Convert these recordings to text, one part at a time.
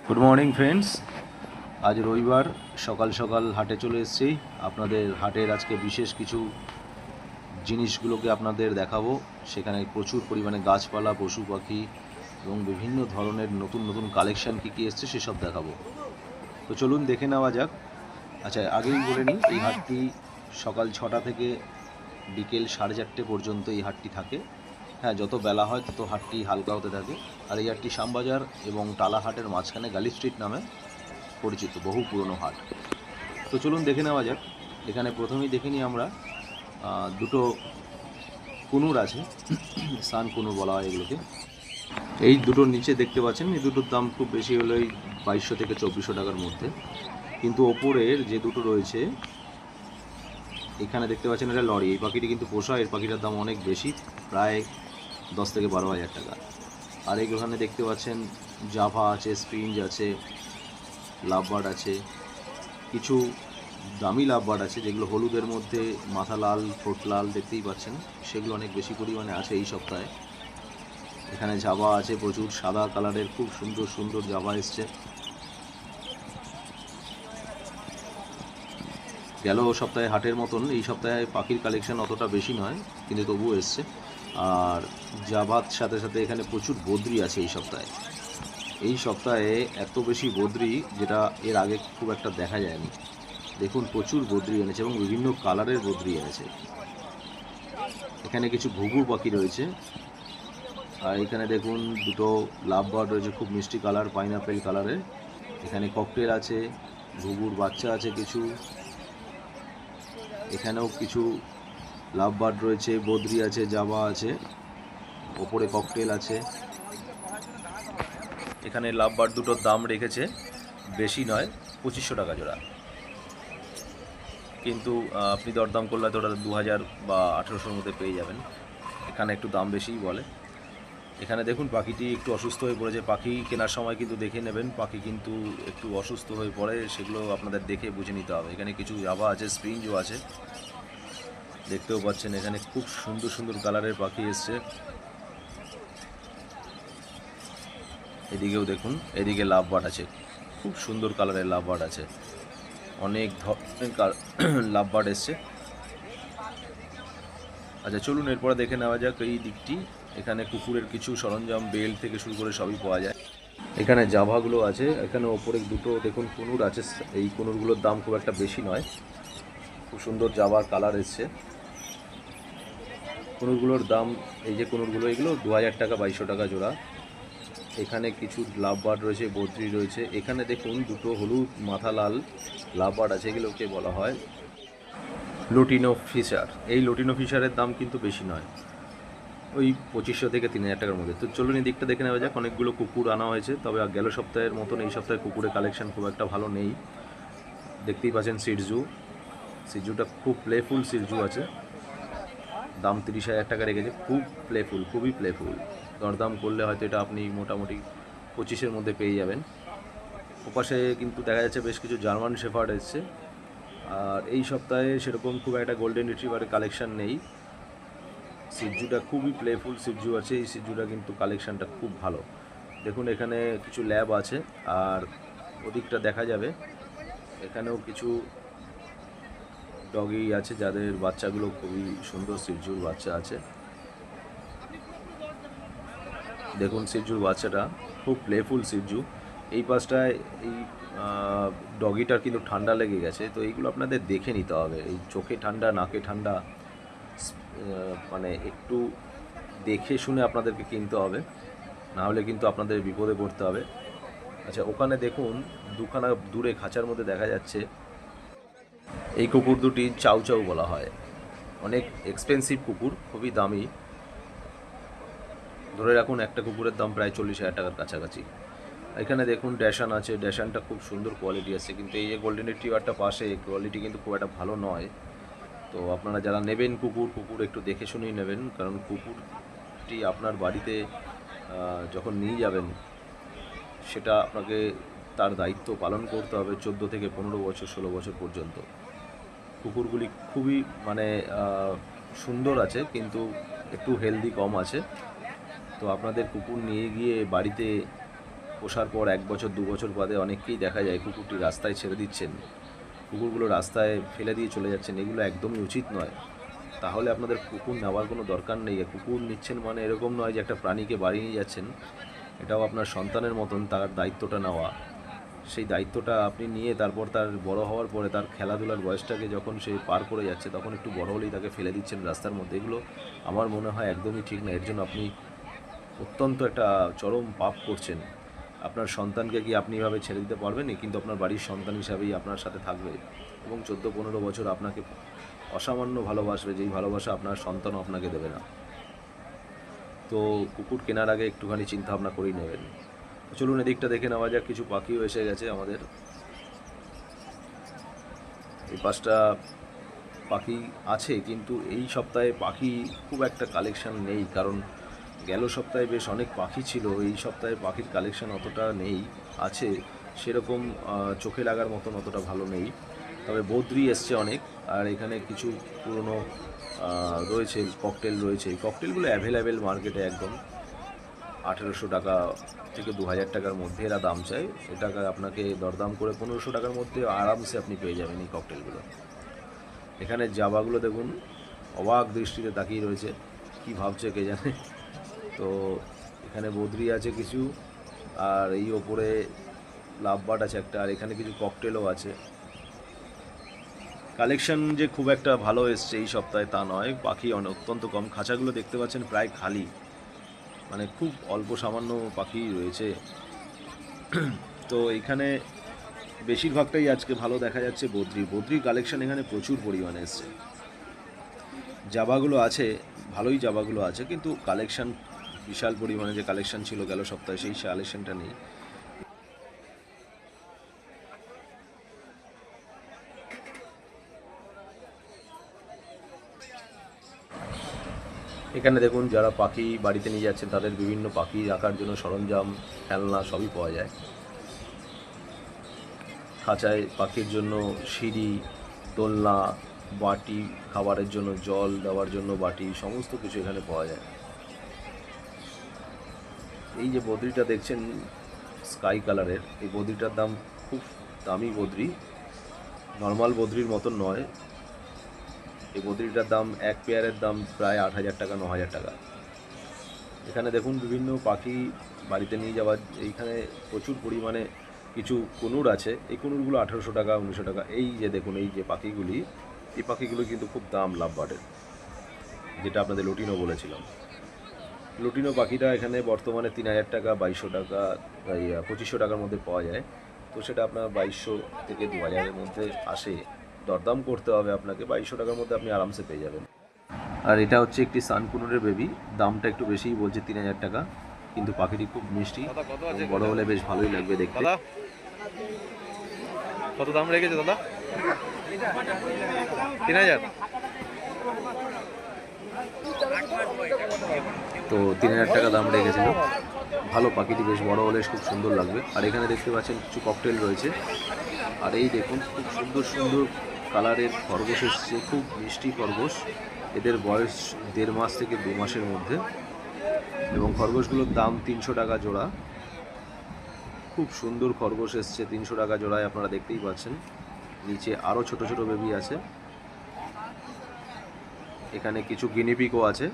Good morning friends, আজ রবিবার সকাল সকাল হাটে চলে এসেছি। আপনাদের হাটের আজকে বিশেষ কিছু জিনিসগুলোকে আপনাদের দেখাবো। সেখানে প্রচুর পরিমাণে গাছপালা, পশু পাখি এবং বিভিন্ন ধরনের নতুন নতুন কালেকশান কী কী এসছে সেসব দেখাবো। তো চলুন দেখে নেওয়া যাক। আচ্ছা, আগেই বলে নিই, এই হাটটি সকাল 6টা থেকে বিকেল 4:30 পর্যন্ত এই হাটটি থাকে। হ্যাঁ, যত বেলা হয় তত হাটটি হালকা হতে থাকে। আর এই হাটটি শ্যামবাজার এবং টালা হাটের মাঝখানে গালি স্ট্রিট নামে পরিচিত, বহু পুরনো হাট। তো চলুন দেখে নেওয়া যাক। এখানে প্রথমেই দেখে নিই আমরা দুটো কুনুর আছে, সান কুনুর বলা হয় এগুলোকে। এই দুটোর নিচে দেখতে পাচ্ছেন, এই দুটোর দাম খুব বেশি হলো এই 2200 থেকে 2400 টাকার মধ্যে। কিন্তু ওপরের যে দুটো রয়েছে এখানে দেখতে পাচ্ছেন, এটা লরি। এই পাখিটি কিন্তু পোষা, এর পাখিটার দাম অনেক বেশি, প্রায় 10 থেকে 12,000 টাকা। আর এখানে দেখতে পাচ্ছেন জাভা আছে, স্প্রিঞ্জ আছে, লাভবার্ড আছে, কিছু দামি লাভবার্ড আছে যেগুলো হলুদের মধ্যে মাথা লাল, ঠোঁট লাল দেখতেই পাচ্ছেন, সেগুলো অনেক বেশি পরিমাণে আছে এই সপ্তাহে। এখানে জাভা আছে প্রচুর, সাদা কালারের খুব সুন্দর সুন্দর জাভা এসছে। গেল সপ্তাহে হাটের মতন এই সপ্তাহে পাখির কালেকশন অতটা বেশি নয়, কিন্তু তবুও এসছে। আর জাভার সাথে সাথে এখানে প্রচুর বদ্রি আছে এই সপ্তাহে এত বেশি বদ্রি যেটা এর আগে খুব একটা দেখা যায়নি। দেখুন, প্রচুর বদ্রি এনেছে এবং বিভিন্ন কালারের বদ্রি এনেছে। এখানে কিছু ঘুঘু পাখি রয়েছে। আর এখানে দেখুন দুটো লাভবার্ড রয়েছে, খুব মিষ্টি কালার, পাইনাপেল কালারের। এখানে ককটেল আছে, ঘুঘুর বাচ্চা আছে কিছু। এখানেও কিছু লাভবার্ড রয়েছে, বদ্রি আছে, জাভা আছে, ওপরে ককটেল আছে। এখানে লাভবার্ড দুটোর দাম রেখেছে বেশি নয়, 2500 টাকা জোড়া। কিন্তু আপনি দরদাম করলে তো ওটা 2000 বা 1800-র মধ্যে পেয়ে যাবেন। এখানে একটু দাম বেশিই বলে। এখানে দেখুন পাখিটি একটু অসুস্থ হয়ে পড়েছে। পাখি কেনার সময় কিন্তু দেখে নেবেন, পাখি কিন্তু একটু অসুস্থ হয়ে পড়ে, সেগুলো আপনাদের দেখে বুঝে নিতে হবে। এখানে কিছু জাভা আছে, স্প্রিঞ্জও আছে, দেখতেও পাচ্ছেন। এখানে খুব সুন্দর সুন্দর কালারের পাখি এসছে। এদিকেও দেখুন, এদিকে লাভবার্ড আছে, খুব সুন্দর কালারের লাভবার্ড আছে, অনেক ধরনের লাভবার্ড এসছে। আচ্ছা চলুন এরপরে দেখে নেওয়া যাক এই দিকটি। এখানে কুকুরের কিছু সরঞ্জাম, বেল থেকে শুরু করে সবই পাওয়া যায়। এখানে জাভাগুলো আছে। এখানে ওপরে দুটো দেখুন কুনুর আছে। এই কুনুরগুলোর দাম খুব একটা বেশি নয়, খুব সুন্দর জাভার কালার এসছে। কুনুরগুলোর দাম, এই যে কুনুরগুলো, এগুলো 2000 টাকা, 2200 টাকা জোড়া। এখানে কিছু লাভবার্ড রয়েছে, বদ্রি রয়েছে। এখানে দেখুন দুটো হলুদ মাথা লাল লাভবার্ড আছে, এগুলোকে বলা হয় লুটিনো ফিশার। এই লুটিনো ফিশারের দাম কিন্তু বেশি নয়, ওই 2500 থেকে 3000 টাকার মধ্যে। তো চলুন এই দিকটা দেখে নেওয়া যাক। অনেকগুলো কুকুর আনা হয়েছে, তবে গেল সপ্তাহের মতন এই সপ্তাহে কুকুরের কালেকশন খুব একটা ভালো নেই। দেখতেই পাচ্ছেন সিজুটা খুব প্লেফুল সিজু আছে, দাম 30,000 টাকা রেখেছে। খুব প্লেফুল, খুবই প্লেফুল। দরদাম করলে হয়তো এটা আপনি মোটামুটি 25-এর মধ্যে পেয়ে যাবেন। ওপাশে কিন্তু দেখা যাচ্ছে বেশ কিছু জার্মান শেফার্ড এসছে। আর এই সপ্তাহে সেরকম খুব একটা গোল্ডেন রিট্রিভারের কালেকশান নেই। সিজুটা খুবই প্লেফুল সিজু আছে, এই সিজুটা কিন্তু কালেকশানটা খুব ভালো। দেখুন এখানে কিছু ল্যাব আছে, আর ওদিকটা দেখা যাবে এখানেও কিছু ডগি আছে যাদের বাচ্চাগুলো খুবই সুন্দর, সিজুর বাচ্চা আছে। দেখুন সিজুর বাচ্চাটা খুব প্লেফুল সিজু। এই পাশটায় এই ডগিটার কিন্তু ঠান্ডা লেগে গেছে, তো এইগুলো আপনাদের দেখে নিতে হবে। এই চোখে ঠান্ডা, নাকে ঠান্ডা, মানে একটু দেখে শুনে আপনাদেরকে কিনতে হবে, না হলে কিন্তু আপনাদের বিপদে পড়তে হবে। আচ্ছা, ওখানে দেখুন দুখানা দূরে খাঁচার মধ্যে দেখা যাচ্ছে এই কুকুর দুটি চাউ চাউ বলা হয়। অনেক এক্সপেন্সিভ কুকুর, খুবই দামি। ধরে রাখুন একটা কুকুরের দাম প্রায় 40,000 টাকার কাছাকাছি। এখানে দেখুন ড্যাশান আছে, ড্যাশানটা খুব সুন্দর কোয়ালিটি আছে, কিন্তু এই যে গোল্ডেন রিট্রিভারটা পাশে, কোয়ালিটি কিন্তু খুব একটা ভালো নয়। তো আপনারা যারা নেবেন কুকুর একটু দেখে শুনেই নেবেন, কারণ কুকুরটি আপনার বাড়িতে যখন নিয়ে যাবেন সেটা আপনাকে তার দায়িত্ব পালন করতে হবে 14 থেকে 15 বছর, 16 বছর পর্যন্ত। কুকুরগুলি খুবই মানে সুন্দর আছে, কিন্তু একটু হেলদি কম আছে। তো আপনাদের কুকুর নিয়ে গিয়ে বাড়িতে পোষার পর 1 বছর 2 বছর বাদে অনেককেই দেখা যায় কুকুরটি রাস্তায় ছেড়ে দিচ্ছেন, কুকুরগুলো রাস্তায় ফেলে দিয়ে চলে যাচ্ছেন। এগুলো একদমই উচিত নয়। তাহলে আপনাদের কুকুর নেওয়ার কোনো দরকার নেই। কুকুর নিচ্ছেন মানে এরকম নয় যে একটা প্রাণীকে বাড়ি নিয়ে যাচ্ছেন, এটাও আপনার সন্তানের মতন তার দায়িত্বটা নেওয়া। সেই দায়িত্বটা আপনি নিয়ে তারপর তার বড় হওয়ার পরে তার খেলাধুলার বয়সটাকে যখন সে পার করে যাচ্ছে, তখন একটু বড় হলেই তাকে ফেলে দিচ্ছেন রাস্তার মধ্যে। এগুলো আমার মনে হয় একদমই ঠিক না। এর জন্য আপনি অত্যন্ত একটা চরম পাপ করছেন। আপনার সন্তানকে কি আপনি এভাবে ছেড়ে দিতে পারবেন? কিন্তু আপনার বাড়ির সন্তান হিসাবেই আপনার সাথে থাকবে এবং 14-15 বছর আপনাকে অসামান্য ভালোবাসবে, যেই ভালোবাসা আপনার সন্তানও আপনাকে দেবে না। তো কুকুর কেনার আগে একটুখানি চিন্তা ভাবনা করেই নেবেন। চলুন এদিকটা দেখে নেওয়া যাক। কিছু পাখিও এসে গেছে আমাদের। এই পাশটা পাখি আছে, কিন্তু এই সপ্তাহে পাখি খুব একটা কালেকশান নেই, কারণ গেল সপ্তাহে বেশ অনেক পাখি ছিল। এই সপ্তাহে পাখির কালেকশান অতটা নেই, আছে সেরকম চোখে লাগার মতন অতটা ভালো নেই। তবে বদ্রি এসছে অনেক, আর এখানে কিছু পুরনো রয়েছে, ককটেল রয়েছে। এই ককটেলগুলো অ্যাভেলেবেল মার্কেটে একদম 1800 টাকা থেকে 2000 টাকার মধ্যে এরা দাম চায়। এটাকে আপনাকে দরদাম করে 1500 টাকার মধ্যে আরামসে আপনি পেয়ে যাবেন এই ককটেলগুলো। এখানে জাবাগুলো দেখুন, অবাক দৃষ্টিতে তাকিয়ে রয়েছে, কি ভাবছে কে জানে। তো এখানে বদ্রি আছে কিছু, আর এই ওপরে লাভবার্ড আছে একটা, আর এখানে কিছু ককটেলও আছে। কালেকশন যে খুব একটা ভালো এসছে এই সপ্তাহে তা নয়, পাখি অত্যন্ত কম। খাঁচাগুলো দেখতে পাচ্ছেন প্রায় খালি, মানে খুব অল্প সামান্য পাখি রয়েছে। তো এখানে বেশিরভাগটাই আজকে ভালো দেখা যাচ্ছে বদ্রির কালেকশন এখানে প্রচুর পরিমাণে এসছে। জাবাগুলো আছে, ভালোই জাবাগুলো আছে, কিন্তু কালেকশন বিশাল পরিমাণে যে কালেকশন ছিল গেল সপ্তাহে সেই কালেকশনটা নেই। এখানে দেখুন, যারা পাখি বাড়িতে নিয়ে যাচ্ছেন তাদের বিভিন্ন পাখি রাখার জন্য সরঞ্জাম, খেলনা সবই পাওয়া যায়। খাঁচায় পাখির জন্য সিঁড়ি, দোলনা, বাটি, খাবারের জন্য জল দেওয়ার জন্য বাটি, সমস্ত কিছু এখানে পাওয়া যায়। এই যে বদ্রিটা দেখছেন স্কাই কালারের, এই বদ্রিটার দাম খুব দামি বদ্রি, নর্মাল বদ্রির মতন নয়। এই বদ্রিটার দাম এক পেয়ারের দাম প্রায় 8000 টাকা 9000 টাকা। এখানে দেখুন বিভিন্ন পাখি বাড়িতে নিয়ে যাওয়ার, এইখানে প্রচুর পরিমাণে কিছু কুনুর আছে। এই কুনুরগুলো 1800 টাকা 1900 টাকা। এই যে দেখুন, এই যে পাখিগুলি, এই পাখিগুলো কিন্তু খুব দাম লাভবার্ডের, যেটা আপনাদের লুটিনো বলেছিলাম। লুটিনো পাখিটা এখানে বর্তমানে 3000 টাকা 2200 টাকা 2500 টাকার মধ্যে পাওয়া যায়। তো সেটা আপনার 2200 থেকে 2000-এর মধ্যে আসে। দরদাম করতে হবে আপনাকে, 2200 টাকার মধ্যে আপনি আরামসে পেয়ে যাবেন। আর এটা হচ্ছে একটি সানকুনুরের বেবি, দামটা একটু বেশিই বলছে 3000 টাকা, কিন্তু পাখিটি খুব মিষ্টি, বড় হলে বেশ ভালোই লাগবে দেখতে। কত দাম রেখেছে দাদা? 3000। তো 3000 টাকা দাম রেখেছিল। ভালো, পাখিটি বেশ বড় হলে খুব সুন্দর লাগবে। আর এখানে দেখতে পাচ্ছেন কিছু ককটেল রয়েছে। আর এই দেখুন, খুব সুন্দর সুন্দর কালারের খরগোশ এসছে, খুব মিষ্টি খরগোশ। এদের বয়স 1.5 মাস থেকে 2 মাসের মধ্যে, এবং খরগোশগুলোর দাম 300 টাকা জোড়া। খুব সুন্দর খরগোশ এসছে 300 টাকা জোড়ায়, আপনারা দেখতেই পাচ্ছেন। নিচে আরও ছোট ছোট বেবি আছে। এখানে কিছু গিনিপিকও আছে।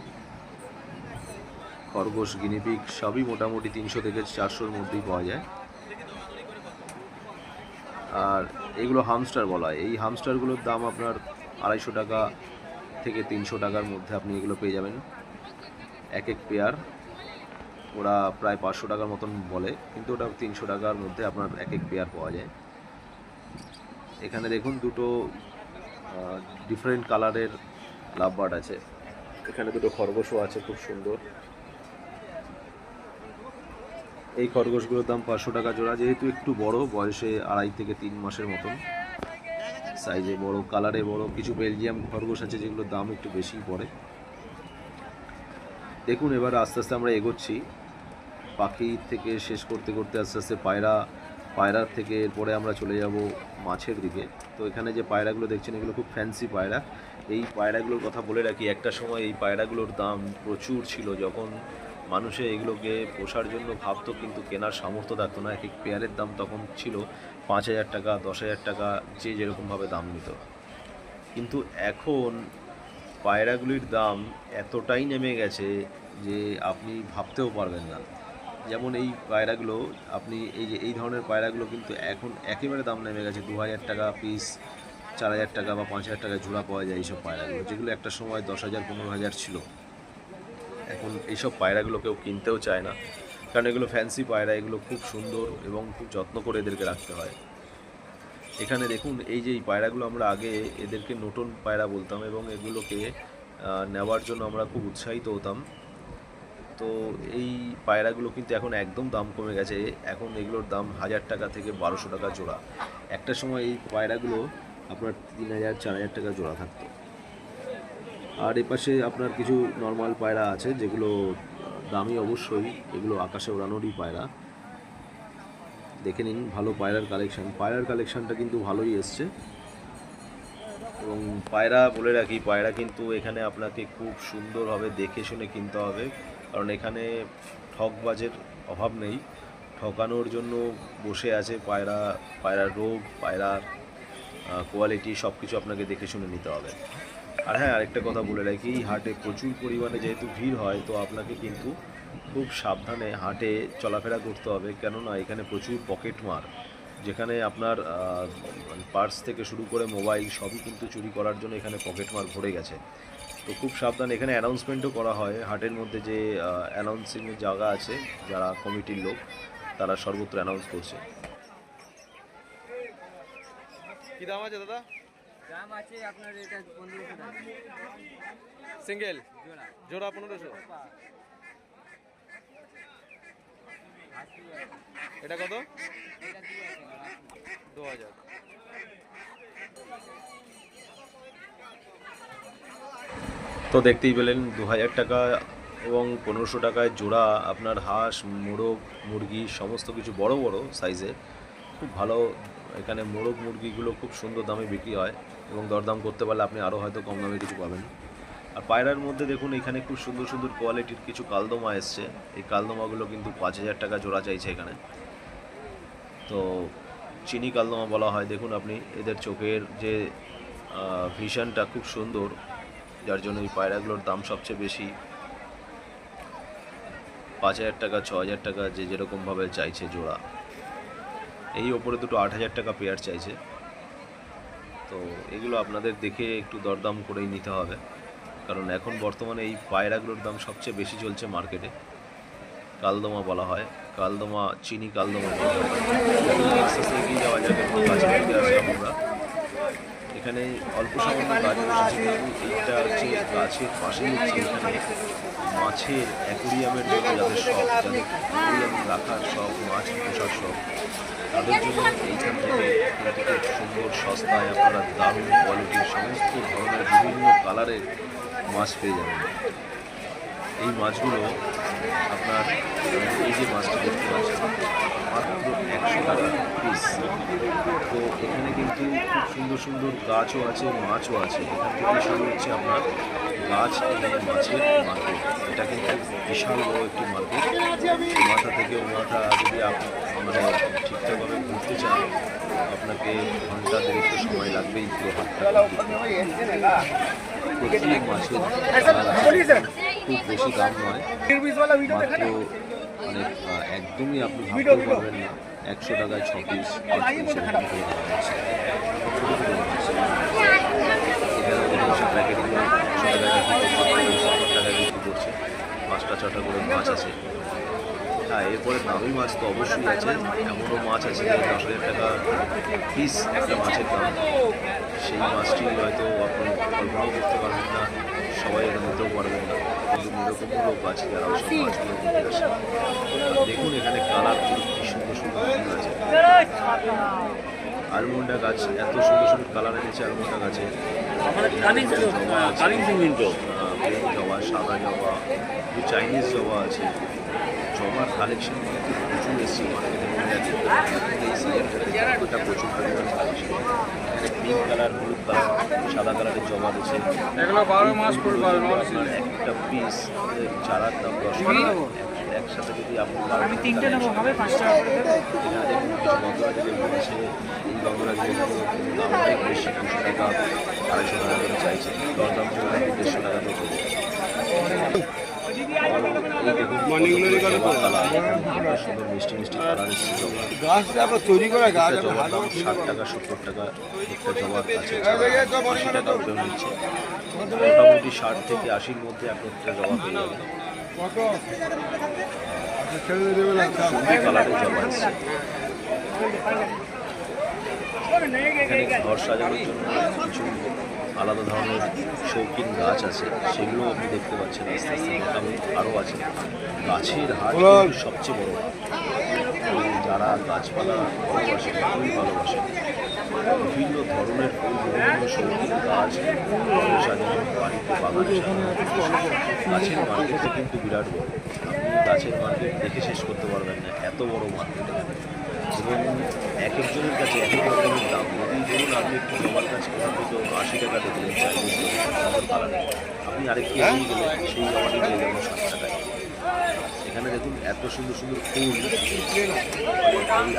খরগোশ, গিনিপিগ সবই মোটামুটি 300 থেকে 400-র মধ্যেই পাওয়া যায়। আর এগুলো হামস্টার বলা হয়। এই হামস্টারগুলোর দাম আপনার 250 টাকা থেকে 300 টাকার মধ্যে আপনি এগুলো পেয়ে যাবেন এক এক পেয়ার। ওরা প্রায় 500 টাকার মতন বলে, কিন্তু ওটা 300 টাকার মধ্যে আপনার এক এক পেয়ার পাওয়া যায়। এখানে দেখুন দুটো ডিফারেন্ট কালারের লাভবার্ড আছে। এখানে দুটো খরগোশও আছে খুব সুন্দর। এই খরগোশগুলোর দাম 500 টাকা জোড়া, যেহেতু একটু বড়, বয়সে 2.5 থেকে 3 মাসের মতন সাইজে বড়, কালারে বড়। কিছু বেলজিয়াম খরগোশ আছে যেগুলোর দাম একটু বেশি পড়ে। দেখুন, এবার আস্তে আস্তে আমরা এগোচ্ছি। পাখি থেকে শেষ করতে করতে আস্তে আস্তে পায়রার থেকে এরপরে আমরা চলে যাব মাছের দিকে। তো এখানে যে পায়রাগুলো দেখছেন এগুলো খুব ফ্যান্সি পায়রা। এই পায়রাগুলোর কথা বলে রাখি, একটা সময় এই পায়রাগুলোর দাম প্রচুর ছিল, যখন মানুষে এগুলোকে পোষার জন্য ভাবতো কিন্তু কেনার সামর্থ্য থাকতো না। এক এক পেয়ারের দাম তখন ছিল 5,000 টাকা, 10,000 টাকা, যে যেরকমভাবে দাম নিত। কিন্তু এখন পায়রাগুলির দাম এতটাই নেমে গেছে যে আপনি ভাবতেও পারবেন না। যেমন এই পায়রাগুলো, আপনি এই ধরনের পায়রাগুলো কিন্তু এখন একেবারে দাম নেমে গেছে। 2,000 টাকা পিস, 4,000 টাকা বা 5,000 টাকায় জোড়া পাওয়া যায় এইসব পায়রাগুলো, যেগুলো একটা সময় 10,000 15,000 ছিল। এখন এইসব পায়রাগুলো কেউ কিনতেও চায় না, কারণ এগুলো ফ্যান্সি পায়রা, এগুলো খুব সুন্দর এবং খুব যত্ন করে এদেরকে রাখতে হয়। এখানে দেখুন, এই যে এই পায়রাগুলো, আমরা আগে এদেরকে নতুন পায়রা বলতাম এবং এগুলোকে নেওয়ার জন্য আমরা খুব উৎসাহিত হতাম। তো এই পায়রাগুলো কিন্তু এখন একদম দাম কমে গেছে। এখন এগুলোর দাম 1,000 টাকা থেকে 1,200 টাকা জোড়া। একটা সময় এই পায়রাগুলো আপনার 3,000 4,000 টাকা জোড়া থাকতো। আর এপাশে আপনার কিছু নর্মাল পায়রা আছে, যেগুলো দামি অবশ্যই, এগুলো আকাশে ওড়ানোরই পায়রা। দেখে নিন, ভালো পায়রার কালেকশানটা কিন্তু ভালোই এসছে। এবং পায়রা বলে রাখি, পায়রা কিন্তু এখানে আপনাকে খুব সুন্দরভাবে দেখে শুনে কিনতে হবে, কারণ এখানে ঠকবাজের অভাব নেই। ঠকানোর জন্য বসে আছে পায়রার রোগ, পায়রার কোয়ালিটি সব কিছু আপনাকে দেখে শুনে নিতে হবে। আর হ্যাঁ, আরেকটা কথা বলে রাখি, হাটে প্রচুর পরিমাণে যেহেতু ভিড় হয়, তো আপনাকে কিন্তু খুব সাবধানে হাটে চলাফেরা করতে হবে, কেননা এখানে প্রচুর পকেটমার, যেখানে আপনার পার্স থেকে শুরু করে মোবাইল সবই কিন্তু চুরি করার জন্য এখানে পকেটমার ভরে গেছে। তো খুব সাবধান। এখানে অ্যানাউন্সমেন্টও করা হয় হাটের মধ্যে, যে অ্যানাউন্সিংয়ের জায়গা আছে, যারা কমিটির লোক তারা সর্বত্র অ্যানাউন্স করছে। কি দাম আছে দাদা? দাম আছে আপনার এটা 1500 টাকা সিঙ্গেল জোড়া। জোড়া 1500। এটা কত? এটা 2000। তো দেখতেই পেলেন 2,000 টাকা এবং 1,500 টাকায় জোড়া আপনার হাঁস, মোরগ, মুরগি সমস্ত কিছু বড় বড় সাইজের, খুব ভালো। এখানে মোরগ মুরগিগুলো খুব সুন্দর দামে বিক্রি হয় এবং দরদাম করতে পারলে আপনি আরও হয়তো কম দামে কিছু পাবেন। আর পায়রার মধ্যে দেখুন, এখানে খুব সুন্দর সুন্দর কোয়ালিটির কিছু কালদমা এসছে। এই কালদমাগুলো কিন্তু 5,000 টাকা জোড়া চাইছে এখানে। তো চিনি কালদমা বলা হয়। দেখুন আপনি, এদের চোখের যে ভিশনটা খুব সুন্দর, যার জন্য এই পায়রাগুলোর দাম সবচেয়ে বেশি। 5,000 টাকা, 6,000 টাকা, যে যেরকমভাবে চাইছে জোড়া। এই ওপরে দুটো 8,000 টাকা পেয়ার চাইছে। তো এগুলো আপনাদের দেখে একটু দরদাম করেই নিতে হবে, কারণ এখন বর্তমানে এই পায়রাগুলোর দাম সবচেয়ে বেশি চলছে মার্কেটে। কালদমা বলা হয়, কালদমা, চিনি কালদমা বলা হয়। আস্তে আস্তে এগিয়ে যাওয়া যাবে, কাছে থেকে আসলাম আমরা। এখানে অল্প সামান্য গাছ বসেছে, কিন্তু এইটা হচ্ছে গাছের পাশেই হচ্ছে এখানে মাছের অ্যাকুরিয়ামের জন্য যাদের শখ, যাদের অ্যাকুরিয়াম রাখার শখ, মাছ পোষার শখ, তাদের জন্য এইখান থেকে কিন্তু খুব সুন্দর সস্তায় আপনারা দারুণ কোয়ালিটির সমস্ত ধরনের বিভিন্ন কালারের মাছ পেয়ে যাবেন। এই মাছগুলো আপনার, এই যে মাছটি দেখতে পাচ্ছেন, মাত্র 100 টাকা পিস। তো এখানে কিন্তু খুব সুন্দর সুন্দর গাছও আছে, মাছও আছে। এখান থেকে শুরু হচ্ছে আপনার গাছ এবং মাছের মার্কেট। এটা কিন্তু বিশাল বড় একটি মার্কেট। মাথা থেকে ও মাথা যদি আপনি মানে ঠিকঠাকভাবে ঘুরতে চান, আপনাকে ঘন্টা দেড়েক তো সময় লাগবেই পুরো হাটটা। প্রচুর মাছের খুব বেশি দাম নয়, মাত্র মানে একদমই আপনি ভাবতেও পারবেন না 100 টাকায় 6 পিস, 5 পিস এরকম করে দেওয়া হচ্ছে। প্যাকেটগুলো 100 টাকায় বিক্রি করছে, 70 টাকায় বিক্রি করছে। 5টা 6টা করে মাছ আছে। হ্যাঁ, এরপরে দামি মাছ তো অবশ্যই আছে। এমনও মাছ আছে যে 10,000 টাকা পিস একটা মাছের দাম। সেই মাছটি হয়তো আপনি কল্পনাও করতে পারবেন না, সবাই এটা নিতেও পারবেন না, কিন্তু এরকম লোক আছে যারা সব মাছগুলো নিতে আসে। দেখুন এখানে কালার কি সুন্দর সুন্দর ফুল আছে। আলমন্ডা গাছ, এত সুন্দর সুন্দর কালার এনেছে আলমন্ডা গাছে। প্লেন জবা, সাদা জবা, চাইনিজ জবা আছে। জবার কালেকশন কিন্তু প্রচুর এসছে মার্কেটে। মনে রাখি এই সিজনটাতে প্রচুর পরিমাণে কালেকশন। পিঙ্ক কালার, হলুদ কালার, সাদা কালারের জবা রয়েছে। এগুলো 12 মাস করে পাবেন আপনার একটা পিস চারার দাম 10 টাকা। একসাথে যদি আপনি আমি 3টে নেবো, হবে 5 টাকা করে দেবে? এখানে দেখুন কিছু গন্ধরাজ লেবু আছে। এই গন্ধরাজ লেবুগুলো দাম অনেক বেশি, 200 টাকা 250 টাকা করে চাইছে, দরদাম করে 150 টাকা করে দেবে। সুন্দর মিষ্টি মিষ্টি কালার এসেছে। গাছটা আমরা তৈরি করা গাছ জবার দাম 60 টাকা 70 টাকা একটা জবার কাছে 80 টাকা করে নিচ্ছে। মোটামুটি 60 থেকে 80-র মধ্যে আপনি একটা জবা পেয়ে যাবেন। সুন্দর কালারের জবা এসেছে। এখানে ঘর সাজানোর জন্য কিছু আলাদা ধরনের শৌখিন গাছ আছে, সেগুলো আপনি দেখতে পাচ্ছেন। আস্তে আস্তে মোটামুটি আরও আছে। গাছের হাট কিন্তু সবচেয়ে বড়। যারা গাছপালা ভালোবাসে, খুবই ভালোবাসে, বিভিন্ন ধরনের ফুল, বিভিন্ন শৌখিন গাছ ঘরে সাজানো, বাড়িতে বাগানে সাজানো, গাছের মার্কেটটা কিন্তু বিরাট বড়। আপনি গাছের মার্কেট দেখে শেষ করতে পারবেন না, এত বড় মার্কেট। এবং এক একজনের কাছে এক এক রকমের দাম। যদি ধরুন আপনি একটু জবার গাছ কোথা থেকে 80 টাকা দেখলেন, 40 সুন্দর কালারে, আপনি আরেকটু এগিয়ে গেলে সেই জবাটি পেয়ে যাবেন 60 টাকায়। এখানে দেখুন এত সুন্দর সুন্দর ফুল।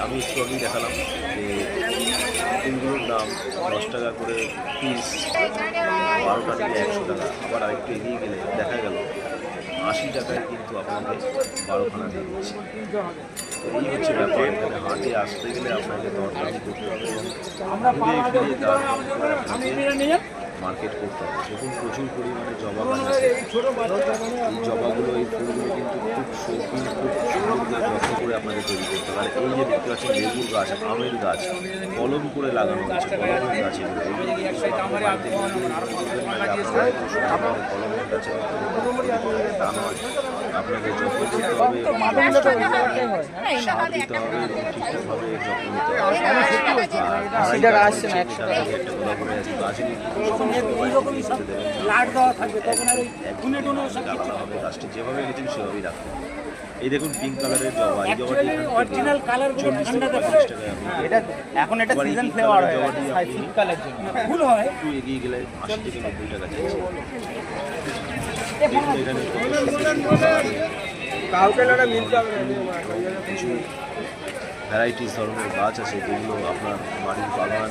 আমি একটু আগেই দেখালাম যে ফুলগুলোর দাম 10 টাকা করে পিস, 12টা নিলে 100 টাকা। আবার আরেকটু এগিয়ে গেলে দেখা গেল 80 টাকায় কিন্তু আপনাকে 12খানা দিয়ে দিচ্ছে। তো এই হচ্ছে ব্যাপার। এখানে হাটে আসতে গেলে আপনাকে দরদামি করতে হবে এবং ঘুরে ফিরে তার মার্কেট করতে হবে। দেখুন প্রচুর পরিমাণে জবা গাছ আছে। এই জবাগুলো, এই ফুলগুলো কিন্তু খুব শৌখিন, খুব সুন্দর করে যত্ন করে আপনাকে তৈরি করতে হবে। আর এই যে দেখতে পাচ্ছেন লেবুর গাছ, আমের গাছ, কলম করে লাগানো হয়েছে, কলমের গাছ এগুলো। কলমের গাছে তা নয়, আপনাকে যত্ন করতে হবে, সার দিতে হবে এবং ঠিকঠাকভাবে যত্ন নিতে হবে। একটা কথা বলে আছি, গাছ নিয়ে আলাদা হবে। গাছটি যেভাবে গেছেন সেভাবেই রাখতে হবে। এই দেখুন পিঙ্ক কালারের জবা, এই জবাটি অরিজিনাল কালার 40 থেকে 45 টাকায় আপনি এটা এখন এটা সিজন ফ্লেভার হয়ে গেছে, শীতকালের জন্য ফুল হয়। একটু এগিয়ে গেলে 80 থেকে 90 টাকা চাইছে। দেখুন এখানে কত সুন্দর কাউকে না মিলতে হবে কিছু ভ্যারাইটিস ধরনের গাছ আছে, যেগুলো আপনার বাড়ির বাগান,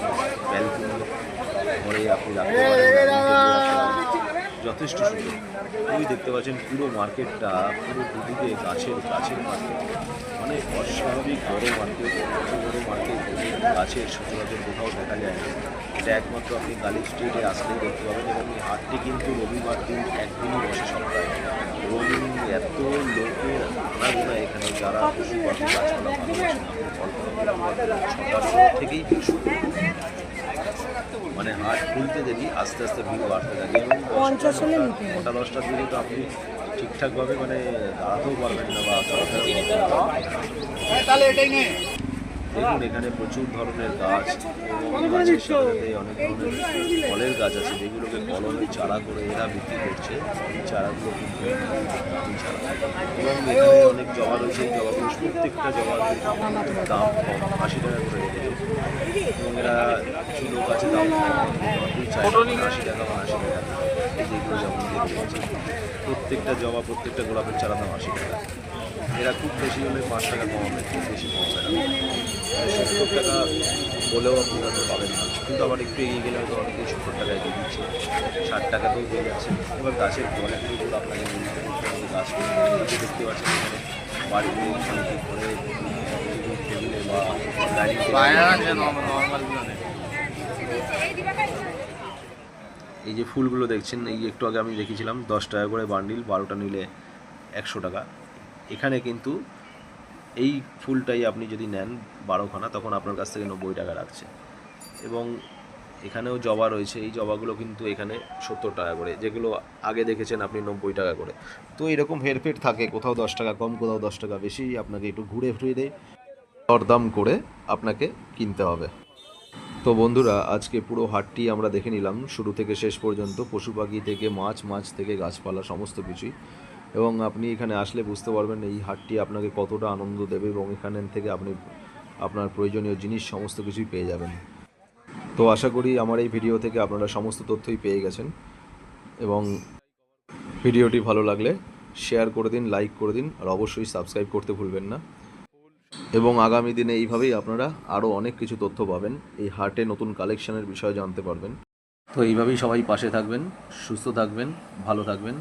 ব্যালকনি, ঘরে আপনি রাখতে পারেন। যথেষ্ট সুন্দর। ওই দেখতে পাচ্ছেন পুরো মার্কেটটা পুরো দুদিকে গাছের মার্কেট, মানে অস্বাভাবিক বড় মার্কেট। এত বড় মার্কেট গাছের সচরাচর কোথাও দেখা যায় না। এটা একমাত্র আপনি গালি স্ট্রিটে আসলেই দেখতে পাবেন। এবং এই হাটটি কিন্তু রবিবার দিন একদিনই বসে সপ্তাহে। এবং এত লোকের আনাগোনা এখানে, যারা পশু পাখি গাছপালা ভালোবাসেন, সকাল থেকেই ভিড় শুরু। মানে হাট খুলতে দেরি আস্তে আস্তে ভিড় বাড়তে থাকে। এবং 9টা-10টার দিকে তো আপনি ঠিকঠাকভাবে মানে দাঁড়াতেও পারবেন না বা চলাফেরা করতে পারবেন না। দেখুন এখানে প্রচুর ধরনের গাছ এবং গাছের সাথে অনেক ধরনের ফলের গাছ আছে, যেগুলোকে কলমের চারা করে এরা বিক্রি করছে। এই চারাগুলো কিন্তু দামি চারা। এবং এখানে অনেক জবা রয়েছে। এই জবাগুলো প্রত্যেকটা জবার দাম কম, 80 টাকা করে রেখেছে। এবং এরা কিছু লোক আছে দাম চাই 80 টাকা বা 80 টাকা। এই যেগুলো যেমন দেখতে পাচ্ছেন, প্রত্যেকটা জবা, প্রত্যেকটা গোলাপের চারা দাম 80 টাকা। এরা খুব বেশি হলে 5 টাকা কমাবে, খুব বেশি কমাবে না। 70 টাকা বলেও আপনি হয়তো পাবেন না, কিন্তু আবার একটু এগিয়ে গেলে হয়তো অনেকেই 70 টাকায় দিয়ে দিচ্ছে, 60 টাকাতেও দিয়ে যাচ্ছে। এবার গাছের কোয়ালিটির উপর আপনাকে নির্ভর করতে হবে। গাছগুলো দেখতে পাচ্ছেন এখানে বাড়িতে, ঘরে, টেবিলে বা ডাইনিং টেবিলে। এই যে ফুলগুলো দেখছেন, এই একটু আগে আমি দেখেছিলাম 10 টাকা করে বান্ডিল, 12টা নিলে 100 টাকা। এখানে কিন্তু এই ফুলটাই আপনি যদি নেন 12খানা, তখন আপনার কাছ থেকে 90 টাকা রাখছে। এবং এখানেও জবা রয়েছে। এই জবাগুলো কিন্তু এখানে 70 টাকা করে, যেগুলো আগে দেখেছেন আপনি 90 টাকা করে। তো এরকম হেরফের থাকে, কোথাও 10 টাকা কম, কোথাও 10 টাকা বেশি। আপনাকে একটু ঘুরে ফিরে দরদাম করে আপনাকে কিনতে হবে। তো বন্ধুরা, আজকে পুরো হাটটি আমরা দেখে নিলাম শুরু থেকে শেষ পর্যন্ত, পশু পাখি থেকে মাছ থেকে গাছপালা সমস্ত কিছুই। এবং আপনি এখানে আসলে বুঝতে পারবেন এই হাটটি আপনাকে কতটা আনন্দ দেবে, এবং এখান থেকে আপনি আপনার প্রয়োজনীয় জিনিস সমস্ত কিছুই পেয়ে যাবেন। তো আশা করি আমার এই ভিডিও থেকে আপনারা সমস্ত তথ্যই পেয়ে গেছেন, এবং ভিডিওটি ভালো লাগলে শেয়ার করে দিন, লাইক করে দিন, আর অবশ্যই সাবস্ক্রাইব করতে ভুলবেন না। এবং আগামী দিনে এইভাবেই আপনারা আরও অনেক কিছু তথ্য পাবেন, এই হাটে নতুন কালেকশনের বিষয়ে জানতে পারবেন। তো এইভাবেই সবাই পাশে থাকবেন, সুস্থ থাকবেন, ভালো থাকবেন।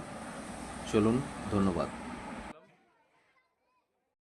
চলুন, ধন্যবাদ।